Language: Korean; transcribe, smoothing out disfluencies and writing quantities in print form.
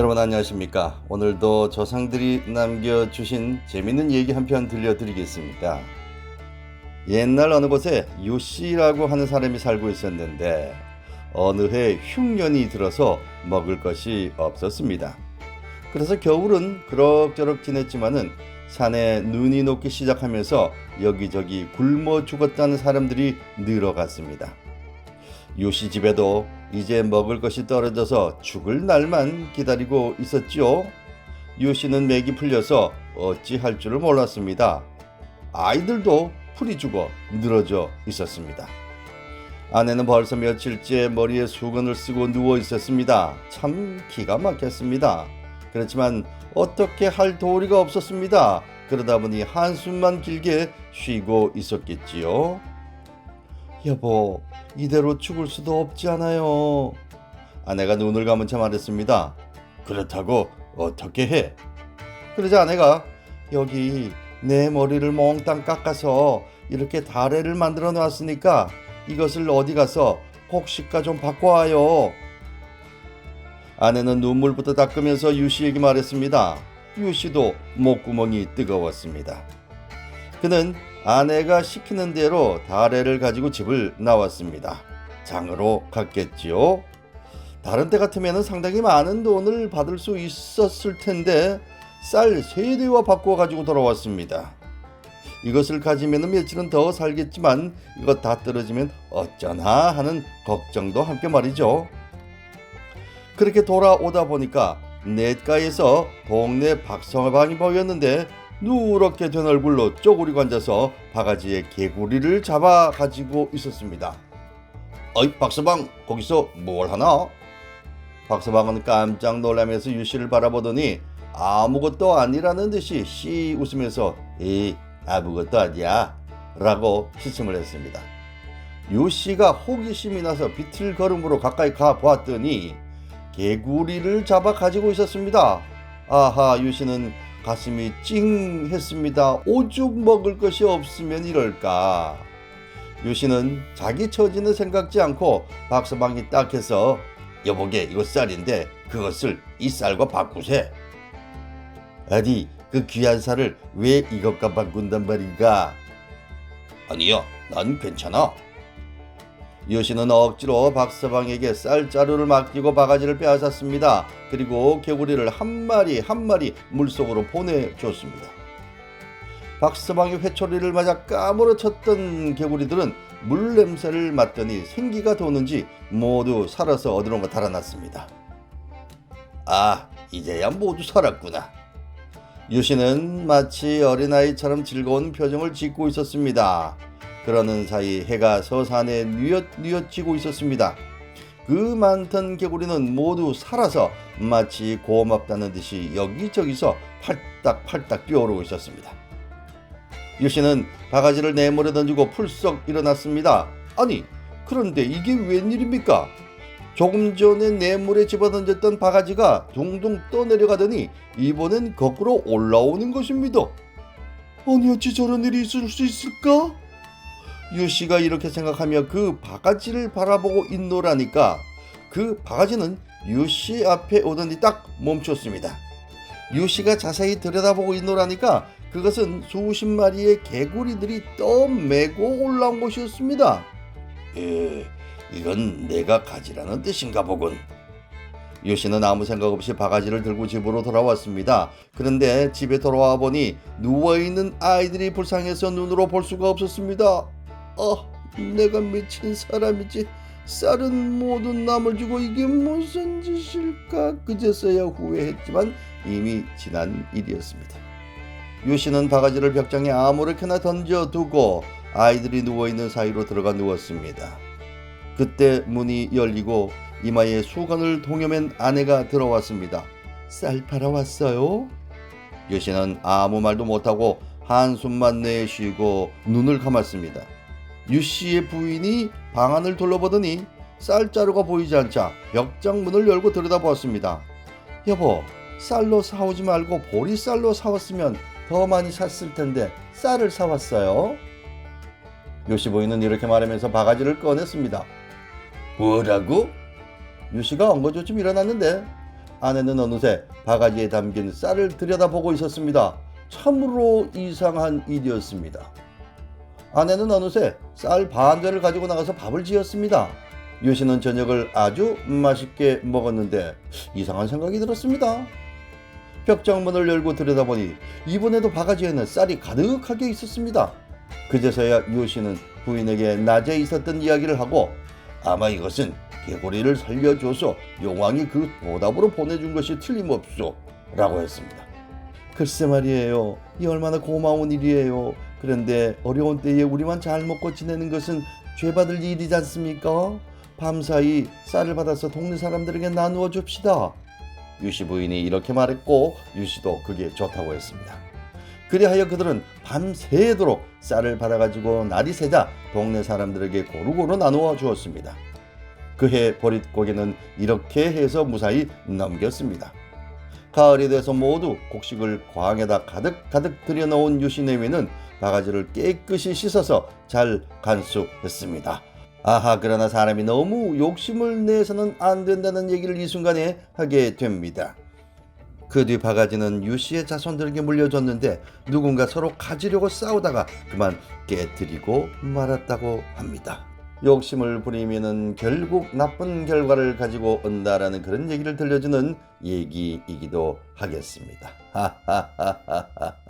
여러분 안녕하십니까? 오늘도 조상들이 남겨주신 재밌는 얘기 한 편 들려드리겠습니다. 옛날 어느 곳에 요씨라고 하는 사람이 살고 있었는데 어느 해 흉년이 들어서 먹을 것이 없었습니다. 그래서 겨울은 그럭저럭 지냈지만은 산에 눈이 녹기 시작하면서 여기저기 굶어 죽었다는 사람들이 늘어갔습니다. 요씨 집에도 이제 먹을 것이 떨어져서 죽을 날만 기다리고 있었지요. 요씨는 맥이 풀려서 어찌할 줄을 몰랐습니다. 아이들도 풀이 죽어 늘어져 있었습니다. 아내는 벌써 며칠째 머리에 수건을 쓰고 누워 있었습니다. 참 기가 막혔습니다. 그렇지만 어떻게 할 도리가 없었습니다. 그러다 보니 한숨만 길게 쉬고 있었겠지요. 여보, 이대로 죽을 수도 없지 않아요. 아내가 눈을 감은 채 말했습니다. 그렇다고 어떻게 해? 그러자 아내가 여기 내 머리를 몽땅 깎아서 이렇게 다래를 만들어 놨으니까 이것을 어디 가서 곡식과 좀 바꿔와요. 아내는 눈물부터 닦으면서 유씨에게 말했습니다. 유씨도 목구멍이 뜨거웠습니다. 그는 아내가 시키는 대로 다래를 가지고 집을 나왔습니다. 장으로 갔겠지요. 다른 때 같으면 상당히 많은 돈을 받을 수 있었을 텐데 쌀 3대와 바꾸어 가지고 돌아왔습니다. 이것을 가지면 며칠은 더 살겠지만 이것 다 떨어지면 어쩌나 하는 걱정도 함께 말이죠. 그렇게 돌아오다 보니까 냇가에서 동네 박서방이 보였는데 누렇게 된 얼굴로 쪼그리고 앉아서 바가지에 개구리를 잡아 가지고 있었습니다. 어이 박서방, 거기서 뭘 하나? 박서방은 깜짝 놀라면서 유씨를 바라보더니 아무것도 아니라는 듯이 씨 웃으면서 아무것도 아니야 라고 시침을 했습니다. 유씨가 호기심이 나서 비틀걸음으로 가까이 가 보았더니 개구리를 잡아 가지고 있었습니다. 아하, 유씨는 가슴이 찡했습니다. 오죽 먹을 것이 없으면 이럴까. 유씨는 자기 처지는 생각지 않고 박서방이 딱 해서 여보게 이거 쌀인데 그것을 이 쌀과 바꾸세. 아니 그 귀한 쌀을 왜 이것과 바꾼단 말인가. 아니요, 난 괜찮아. 유씨는 억지로 박서방에게 쌀자루를 맡기고 바가지를 빼앗았습니다. 그리고 개구리를 한 마리 한 마리 물속으로 보내줬습니다. 박서방의 회초리를 맞아 까무러쳤던 개구리들은 물 냄새를 맡더니 생기가 도는지 모두 살아서 어디론가 달아났습니다. 아, 이제야 모두 살았구나. 유씨는 마치 어린아이처럼 즐거운 표정을 짓고 있었습니다. 그러는 사이 해가 서산에 뉘엿뉘엿 지고 있었습니다. 그 많던 개구리는 모두 살아서 마치 고맙다는 듯이 여기저기서 팔딱팔딱 뛰어오르고 있었습니다. 유씨는 바가지를 내몰에 던지고 풀썩 일어났습니다. 아니, 그런데 이게 웬일입니까? 조금 전에 내물에 집어던졌던 바가지가 둥둥 떠내려가더니 이번엔 거꾸로 올라오는 것입니다. 아니 어찌 저런 일이 있을 수 있을까? 유씨가 이렇게 생각하며 그 바가지를 바라보고 있노라니까 그 바가지는 유씨 앞에 오더니 딱 멈췄습니다. 유씨가 자세히 들여다보고 있노라니까 그것은 수십 마리의 개구리들이 떠메고 올라온 것이었습니다. 이건 내가 가지라는 뜻인가 보군. 유씨는 아무 생각 없이 바가지를 들고 집으로 돌아왔습니다. 그런데 집에 돌아와 보니 누워있는 아이들이 불쌍해서 눈으로 볼 수가 없었습니다. 내가 미친 사람이지. 쌀은 모두 남을 주고 이게 무슨 짓일까. 그제서야 후회했지만 이미 지난 일이었습니다. 유씨는 바가지를 벽장에 아무렇게나 던져두고 아이들이 누워있는 사이로 들어가 누웠습니다. 그때 문이 열리고 이마에 수건을 동여맨 아내가 들어왔습니다. 쌀 팔아 왔어요? 유씨는 아무 말도 못하고 한숨만 내쉬고 눈을 감았습니다. 유씨의 부인이 방 안을 둘러보더니 쌀자루가 보이지 않자 벽장 문을 열고 들여다보았습니다. 여보, 쌀로 사오지 말고 보리쌀로 사왔으면 더 많이 샀을 텐데 쌀을 사왔어요? 유씨 부인은 이렇게 말하면서 바가지를 꺼냈습니다. 뭐라고? 유씨가 엉거주춤 일어났는데 아내는 어느새 바가지에 담긴 쌀을 들여다보고 있었습니다. 참으로 이상한 일이었습니다. 아내는 어느새 쌀 반절을 가지고 나가서 밥을 지었습니다. 유씨는 저녁을 아주 맛있게 먹었는데 이상한 생각이 들었습니다. 벽장문을 열고 들여다보니 이번에도 바가지에는 쌀이 가득하게 있었습니다. 그제서야 유씨는 부인에게 낮에 있었던 이야기를 하고 아마 이것은 개구리를 살려줘서 용왕이 그 보답으로 보내준 것이 틀림없소 라고 했습니다. 글쎄 말이에요. 이 얼마나 고마운 일이에요. 그런데 어려운 때에 우리만 잘 먹고 지내는 것은 죄받을 일이지 않습니까? 밤사이 쌀을 받아서 동네 사람들에게 나누어 줍시다. 유씨 부인이 이렇게 말했고 유씨도 그게 좋다고 했습니다. 그리하여 그들은 밤새도록 쌀을 받아가지고 날이 새자 동네 사람들에게 고루고루 나누어 주었습니다. 그해 보릿고개는 이렇게 해서 무사히 넘겼습니다. 가을이 돼서 모두 곡식을 광에다 가득 들여놓은 유씨 내외는 바가지를 깨끗이 씻어서 잘 간수했습니다. 아하, 그러나 사람이 너무 욕심을 내서는 안 된다는 얘기를 이 순간에 하게 됩니다. 그 뒤 바가지는 유씨의 자손들에게 물려줬는데 누군가 서로 가지려고 싸우다가 그만 깨뜨리고 말았다고 합니다. 욕심을 부리면은 결국 나쁜 결과를 가지고 온다라는 그런 얘기를 들려주는 얘기이기도 하겠습니다. 하하하하하하.